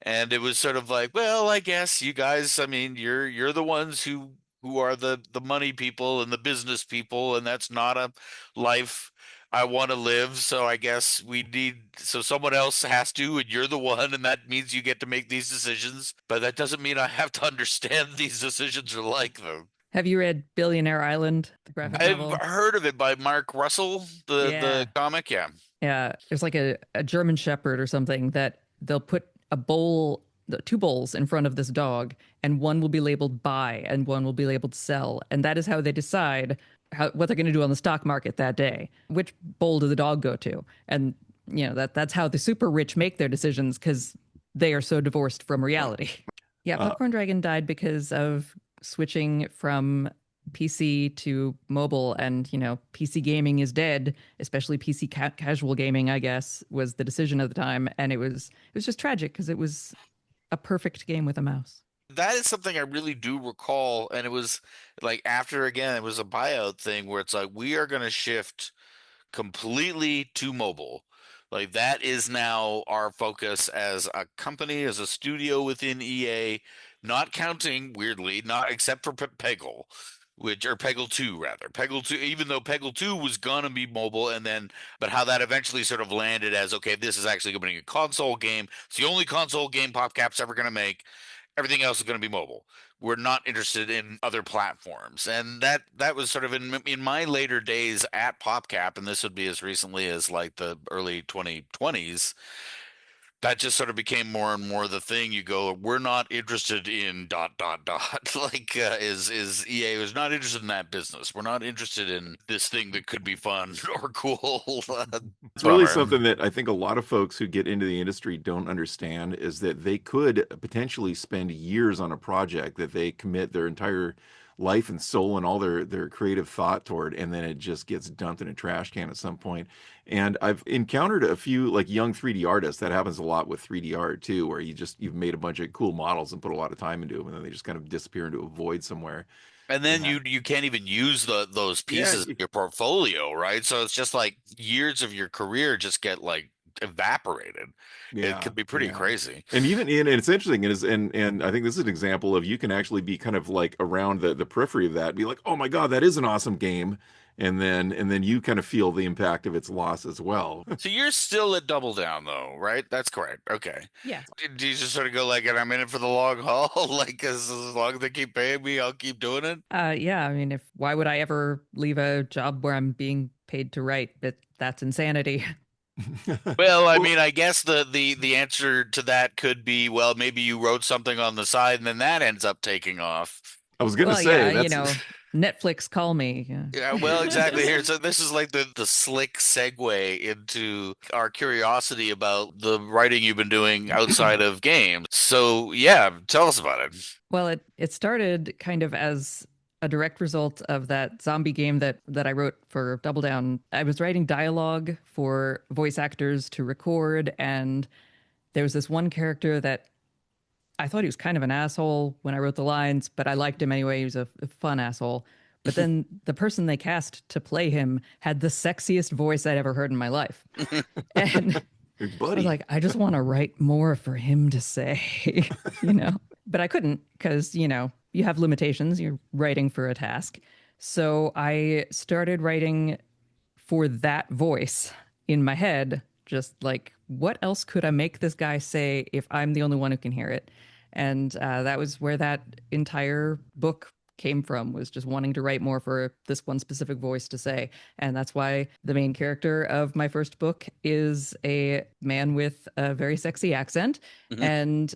[SPEAKER 1] And it was sort of like, well, I guess you guys, I mean, you're the ones who are the money people and the business people, and that's not a life I want to live. So I guess so someone else has to, and you're the one, and that means you get to make these decisions. But that doesn't mean I have to understand these decisions or like them.
[SPEAKER 3] Have you read Billionaire Island, the graphic
[SPEAKER 1] I've
[SPEAKER 3] novel?
[SPEAKER 1] heard of it by Mark Russell, the
[SPEAKER 3] Yeah.
[SPEAKER 1] comic, yeah.
[SPEAKER 3] Yeah. There's like a German Shepherd or something that they'll put two bowls in front of this dog, and one will be labeled buy and one will be labeled sell. And that is how they decide what they're going to do on the stock market that day. Which bowl does the dog go to? And, that's how the super rich make their decisions because they are so divorced from reality. Yeah,
[SPEAKER 2] Uh,
[SPEAKER 3] Popcorn Dragon died because of switching from PC to mobile, and PC gaming is dead, especially PC casual gaming, I guess, was the decision at the time, and it was just tragic because it was a perfect game with a mouse.
[SPEAKER 1] That is something I really do recall, and it was like after again, it was a buyout thing where it's like we are going to shift completely to mobile. Like that is now our focus as a company, as a studio within EA, not counting weirdly, not except for Peggle, which or Peggle 2 rather. Peggle 2, even though Peggle 2 was gonna be mobile and then but how that eventually sort of landed as okay, this is actually gonna be a console game. It's the only console game PopCap's ever gonna make. Everything else is going to be mobile. We're not interested in other platforms, and that was sort of in my later days at PopCap, and this would be as recently as like the early 2020s. That just sort of became more and more the thing. You go, we're not interested in dot dot dot. Like is EA was not interested in that business. We're not interested in this thing that could be fun or cool.
[SPEAKER 2] It's really
[SPEAKER 1] Bummer.
[SPEAKER 2] something that I think a lot of folks who get into the industry don't understand is that they could potentially spend years on a project that they commit their entire life and soul and all their creative thought toward, and then it just gets dumped in a trash can at some point. And I've encountered a few like young 3D artists. That happens a lot with 3D art too, where you've made a bunch of cool models and put a lot of time into them, and then they just kind of disappear into a void somewhere.
[SPEAKER 1] And then
[SPEAKER 2] Yeah.
[SPEAKER 1] you can't even use those
[SPEAKER 2] Yeah.
[SPEAKER 1] pieces in your portfolio, right? So it's just like years of your career just get like evaporated. It
[SPEAKER 2] Yeah,
[SPEAKER 1] could be pretty
[SPEAKER 2] yeah.
[SPEAKER 1] crazy.
[SPEAKER 2] And it's interesting and I think this is an example of you can actually be kind of like around the periphery of that, be like, "Oh my God, that is an awesome game." And then you kind of feel the impact of its loss as well.
[SPEAKER 1] So you're still at Double Down though, right? That's correct. Okay.
[SPEAKER 3] Yeah.
[SPEAKER 1] Do you just sort of go like, and I'm in it for the long haul? Like, as long as they keep paying me, I'll keep doing it.
[SPEAKER 3] Yeah, I mean, if why would I ever leave a job where I'm being paid to write? That's insanity.
[SPEAKER 1] Well, I
[SPEAKER 2] Well,
[SPEAKER 1] mean, I guess the answer to that could be, well, maybe you wrote something on the side and then that ends up taking off.
[SPEAKER 2] I was gonna
[SPEAKER 3] Well,
[SPEAKER 2] say
[SPEAKER 3] yeah,
[SPEAKER 2] that's
[SPEAKER 3] Netflix call me.
[SPEAKER 1] Yeah, well, exactly. Here, so this is like the slick segue into our curiosity about the writing you've been doing outside of games. So, yeah, tell us about it.
[SPEAKER 3] Well, it started kind of as a direct result of that zombie game that I wrote for Double Down. I was writing dialogue for voice actors to record, and there was this one character that I thought he was kind of an asshole when I wrote the lines, but I liked him anyway. He was a fun asshole. But then the person they cast to play him had the sexiest voice I'd ever heard in my life. And
[SPEAKER 2] Hey,
[SPEAKER 3] I was
[SPEAKER 2] buddy.
[SPEAKER 3] like, I just want to write more for him to say, you know? But I couldn't because, you have limitations. You're writing for a task. So I started writing for that voice in my head, just like, what else could I make this guy say if I'm the only one who can hear it? And that was where that entire book came from, was just wanting to write more for this one specific voice to say. And that's why the main character of my first book is a man with a very sexy accent.
[SPEAKER 1] Mhm.
[SPEAKER 3] And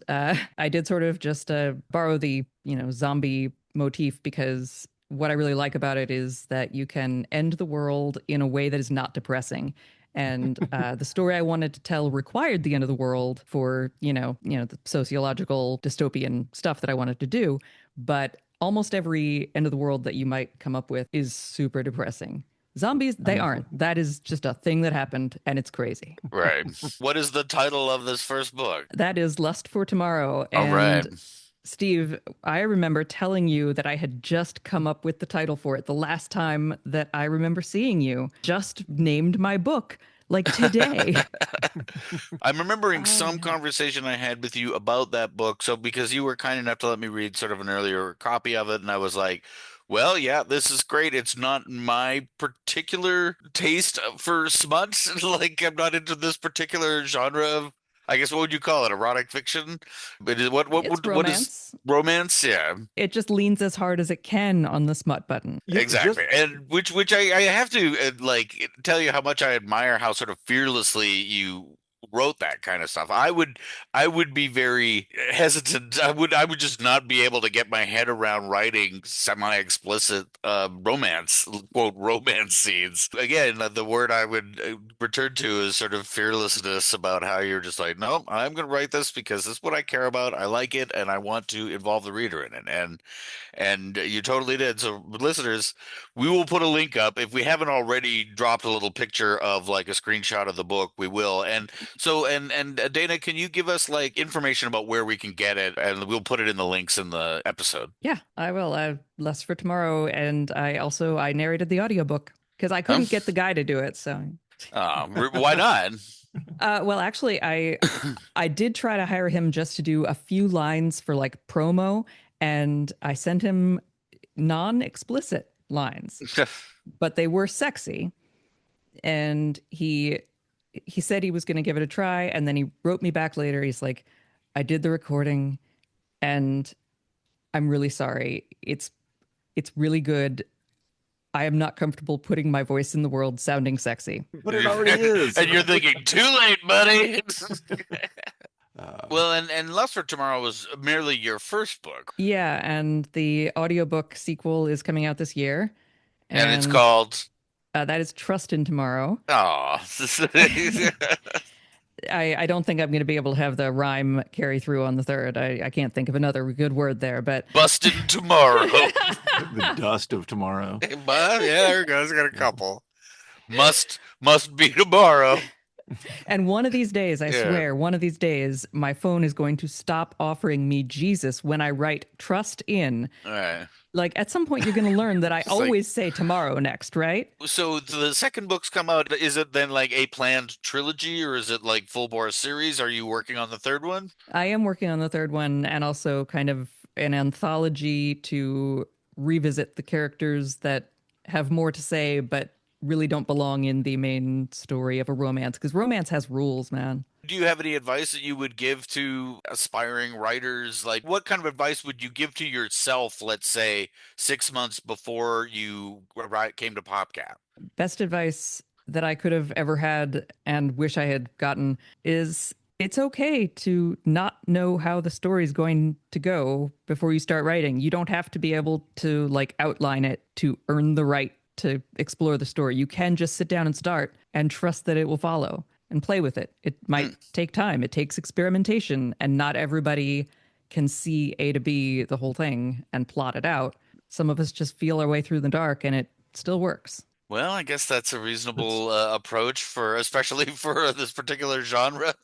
[SPEAKER 3] I did sort of just borrow the zombie motif, because what I really like about it is that you can end the world in a way that is not depressing. And the story I wanted to tell required the end of the world for, the sociological dystopian stuff that I wanted to do. But almost every end of the world that you might come up with is super depressing. Zombies, they aren't. That is just a thing that happened, and it's crazy.
[SPEAKER 1] Right. What is the title of this first book?
[SPEAKER 3] That is Lust for Tomorrow.
[SPEAKER 1] All right.
[SPEAKER 3] And Steve, I remember telling you that I had just come up with the title for it the last time that I remember seeing you. Just named my book like today.
[SPEAKER 1] I'm remembering
[SPEAKER 3] Oh,
[SPEAKER 1] some
[SPEAKER 3] yeah.
[SPEAKER 1] conversation I had with you about that book. So, because you were kind enough to let me read sort of an earlier copy of it, and I was like, well, yeah, this is great. It's not my particular taste for smut. Like, I'm not into this particular genre of, I guess, what would you call it? Erotic fiction? But
[SPEAKER 3] It's
[SPEAKER 1] what is
[SPEAKER 3] romance.
[SPEAKER 1] romance? Yeah.
[SPEAKER 3] It just leans as hard as it can on the smut button.
[SPEAKER 2] Just
[SPEAKER 1] Exactly. And which I have to like tell you how much I admire how sort of fearlessly you wrote that kind of stuff. I would be very hesitant. I would just not be able to get my head around writing semi-explicit romance, quote, romance scenes. Again, the word I would return to is sort of fearlessness about how you're just like, no, I'm going to write this because this is what I care about. I like it and I want to involve the reader in it. And you totally did. So, listeners, we will put a link up. If we haven't already dropped a little picture of like a screenshot of the book, we will. And so, and Dana, can you give us like information about where we can get it? And we'll put it in the links in the episode.
[SPEAKER 3] Yeah, I will. Less for tomorrow. And I narrated the audiobook because I
[SPEAKER 1] Um,
[SPEAKER 3] couldn't get the guy to do it. So,
[SPEAKER 1] why not?
[SPEAKER 3] well, actually, I did try to hire him just to do a few lines for like promo, and I sent him non-explicit lines, but they were sexy. And he said he was going to give it a try, and then he wrote me back later. He's like, "I did the recording, and I'm really sorry. It's really good. I am not comfortable putting my voice in the world sounding sexy."
[SPEAKER 2] but it already is.
[SPEAKER 1] And you're thinking, too late, buddy.
[SPEAKER 2] Uh,
[SPEAKER 1] Well, and Lust for Tomorrow was merely your first book,
[SPEAKER 3] Yeah, and the audiobook sequel is coming out this year,
[SPEAKER 1] and it's
[SPEAKER 3] and
[SPEAKER 1] called
[SPEAKER 3] that is Trust in Tomorrow.
[SPEAKER 1] Oh.
[SPEAKER 3] I don't think I'm going to be able to have the rhyme carry through on the third. I can't think of another good word there, but
[SPEAKER 1] Busted Tomorrow.
[SPEAKER 2] the dust of tomorrow.
[SPEAKER 1] But yeah, there it goes. Got a couple. Must be tomorrow.
[SPEAKER 3] and one of these days, I
[SPEAKER 1] Yeah.
[SPEAKER 3] swear, one of these days, my phone is going to stop offering me Jesus when I write trust in.
[SPEAKER 1] All right.
[SPEAKER 3] Like at some point you're going to learn that I
[SPEAKER 1] It's like,
[SPEAKER 3] always say tomorrow next, right?
[SPEAKER 1] so the second book's come out. Is it then like a planned trilogy, or is it like full bore series? Are you working on the third one?
[SPEAKER 3] I am working on the third one and also kind of an anthology to revisit the characters that have more to say but really don't belong in the main story of a romance because romance has rules, man.
[SPEAKER 1] Do you have any advice that you would give to aspiring writers? Like, what kind of advice would you give to yourself, let's say, 6 months before you came to PopCap?
[SPEAKER 3] Best advice that I could have ever had and wish I had gotten is it's okay to not know how the story is going to go before you start writing. You don't have to be able to like outline it to earn the right to explore the story. You can just sit down and start and trust that it will follow and play with it. It might
[SPEAKER 1] Hmm.
[SPEAKER 3] take time, it takes experimentation, and not everybody can see A to B the whole thing and plot it out. Some of us just feel our way through the dark and it still works.
[SPEAKER 1] Well, I guess that's a
[SPEAKER 2] That's
[SPEAKER 1] reasonable approach for, especially for this particular genre,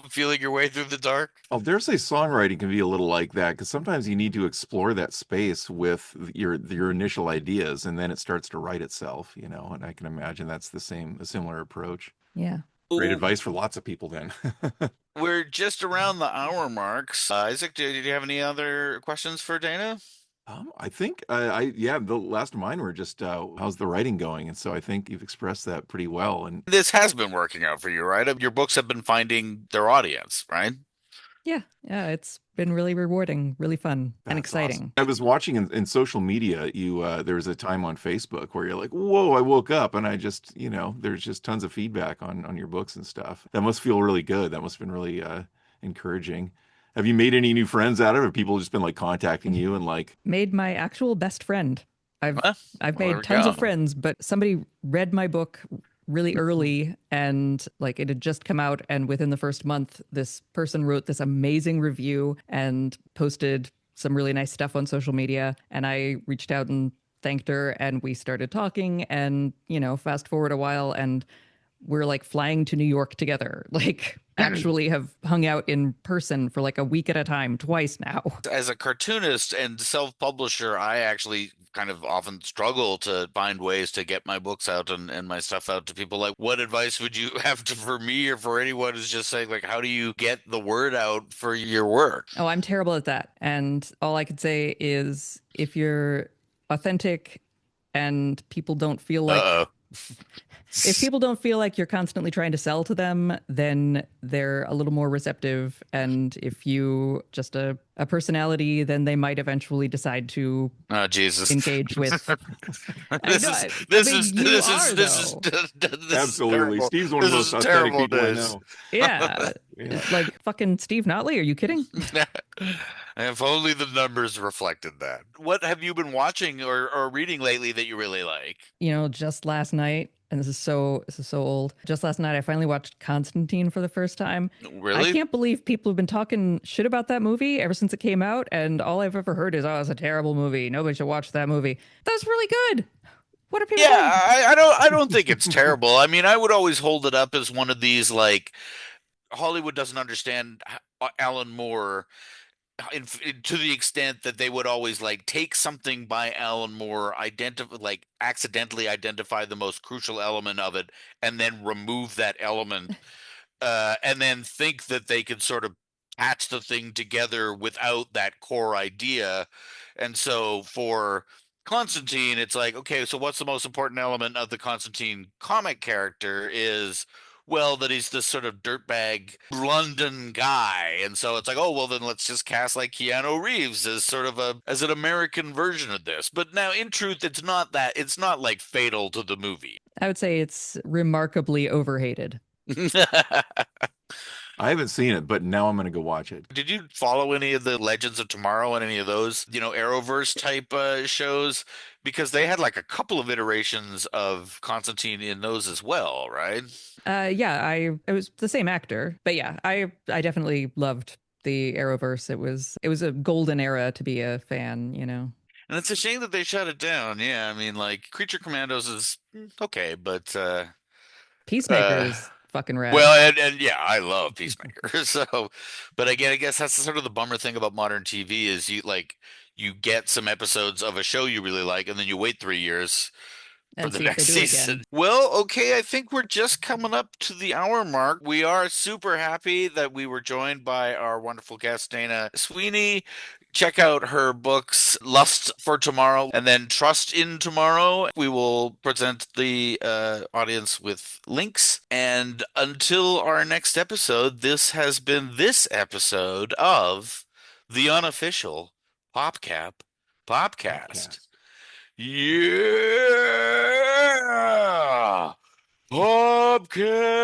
[SPEAKER 1] feeling your way through the dark.
[SPEAKER 2] I'll dare say songwriting can be a little like that because sometimes you need to explore that space with your initial ideas, and then it starts to write itself, And I can imagine that's a similar approach.
[SPEAKER 3] Yeah.
[SPEAKER 2] Great
[SPEAKER 1] Ooh,
[SPEAKER 2] advice for lots of people then.
[SPEAKER 1] we're just around the hour marks. Isaac, did you have any other questions for Dana?
[SPEAKER 2] I think yeah, the last of mine were just how's the writing going, and so I think you've expressed that pretty well, and
[SPEAKER 1] This has been working out for you, right? Your books have been finding their audience, right?
[SPEAKER 3] Yeah. Yeah. It's been really rewarding, really fun, and
[SPEAKER 2] that's awesome.
[SPEAKER 3] exciting.
[SPEAKER 2] I was watching in social media, there was a time on Facebook where you're like, whoa, I woke up and I just, there's just tons of feedback on your books and stuff. That must feel really good. That must have been really encouraging. Have you made any new friends out of it? Have people just been like contacting you and like,
[SPEAKER 3] Made my actual best friend. I've
[SPEAKER 1] Well,
[SPEAKER 3] I've
[SPEAKER 1] well, there
[SPEAKER 3] made
[SPEAKER 1] we
[SPEAKER 3] tons of
[SPEAKER 1] go.
[SPEAKER 3] friends, but somebody read my book really early and like it had just come out and within the first month this person wrote this amazing review and posted some really nice stuff on social media and I reached out and thanked her and we started talking and fast forward a while and we're like flying to New York together. Like actually have hung out in person for like a week at a time twice now.
[SPEAKER 1] As a cartoonist and self-publisher, I actually kind of often struggle to find ways to get my books out and my stuff out to people. Like, what advice would you have for me or for anyone who's just saying, like, how do you get the word out for your work?
[SPEAKER 3] Oh, I'm terrible at that. And all I could say is if you're authentic and people don't feel like
[SPEAKER 1] Uh-oh.
[SPEAKER 3] if people don't feel like you're constantly trying to sell to them, then they're a little more receptive. And if you just a personality, then they might eventually decide to
[SPEAKER 1] Oh, Jesus.
[SPEAKER 3] engage with. I
[SPEAKER 1] This
[SPEAKER 3] know.
[SPEAKER 1] is
[SPEAKER 3] I
[SPEAKER 1] this is
[SPEAKER 3] mean, you
[SPEAKER 1] this
[SPEAKER 3] are
[SPEAKER 1] is this is
[SPEAKER 3] though.
[SPEAKER 1] this is
[SPEAKER 2] absolutely.
[SPEAKER 1] terrible.
[SPEAKER 2] Steve's one of
[SPEAKER 1] This
[SPEAKER 2] the most
[SPEAKER 1] is
[SPEAKER 2] authentic
[SPEAKER 1] terrible
[SPEAKER 2] people I
[SPEAKER 1] news.
[SPEAKER 2] know.
[SPEAKER 3] Yeah,
[SPEAKER 2] Yeah.
[SPEAKER 3] like fucking Steve Notley. Are you kidding?
[SPEAKER 1] If only the numbers reflected that. What have you been watching or reading lately that you really like?
[SPEAKER 3] Just last night, and this is so old. Just last night, I finally watched Constantine for the first time. I
[SPEAKER 1] Really?
[SPEAKER 3] can't believe people have been talking shit about that movie ever since it came out, and all I've ever heard is, "Oh, it's a terrible movie. Nobody should watch that movie." That's really good. What are people
[SPEAKER 1] Yeah,
[SPEAKER 3] saying?
[SPEAKER 1] I don't think it's terrible. I mean, I would always hold it up as one of these like Hollywood doesn't understand Alan Moore to the extent that they would always like take something by Alan Moore, identify like accidentally identify the most crucial element of it, and then remove that element, and then think that they could sort of patch the thing together without that core idea. And so for Constantine, it's like, okay, so what's the most important element of the Constantine comic character is, well, that he's this sort of dirtbag London guy. And so it's like, oh, well, then let's just cast like Keanu Reeves as sort of as an American version of this. But now in truth, it's not like fatal to the movie.
[SPEAKER 3] I would say it's remarkably overhated.
[SPEAKER 2] I haven't seen it, but now I'm going to go watch it.
[SPEAKER 1] Did you follow any of the Legends of Tomorrow and any of those, Arrowverse type shows? Because they had like a couple of iterations of Constantine in those as well, right?
[SPEAKER 3] Yeah, it was the same actor, but yeah, I definitely loved the Arrowverse. It was a golden era to be a fan.
[SPEAKER 1] And it's a shame that they shut it down. Yeah, I mean, like Creature Commandos is okay, but
[SPEAKER 3] Peacemaker
[SPEAKER 1] uh,
[SPEAKER 3] is fucking rad.
[SPEAKER 1] well, and yeah, I love Peacemaker. So, but again, I guess that's sort of the bummer thing about modern TV is you get some episodes of a show you really like, and then you wait 3 years for
[SPEAKER 3] And
[SPEAKER 1] the
[SPEAKER 3] see if they
[SPEAKER 1] next
[SPEAKER 3] do it
[SPEAKER 1] season.
[SPEAKER 3] again.
[SPEAKER 1] Well, okay, I think we're just coming up to the hour mark. We are super happy that we were joined by our wonderful guest, Dana Sweeney. Check out her books, Lust for Tomorrow and then Trust in Tomorrow. We will present the audience with links. And until our next episode, this has been this episode of the Unofficial PopCap Podcast.
[SPEAKER 2] Podcast.
[SPEAKER 1] Yeah! PopCap!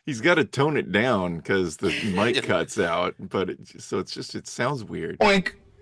[SPEAKER 2] He's got to tone it down because the mic cuts out, but it sounds weird.
[SPEAKER 4] Oink.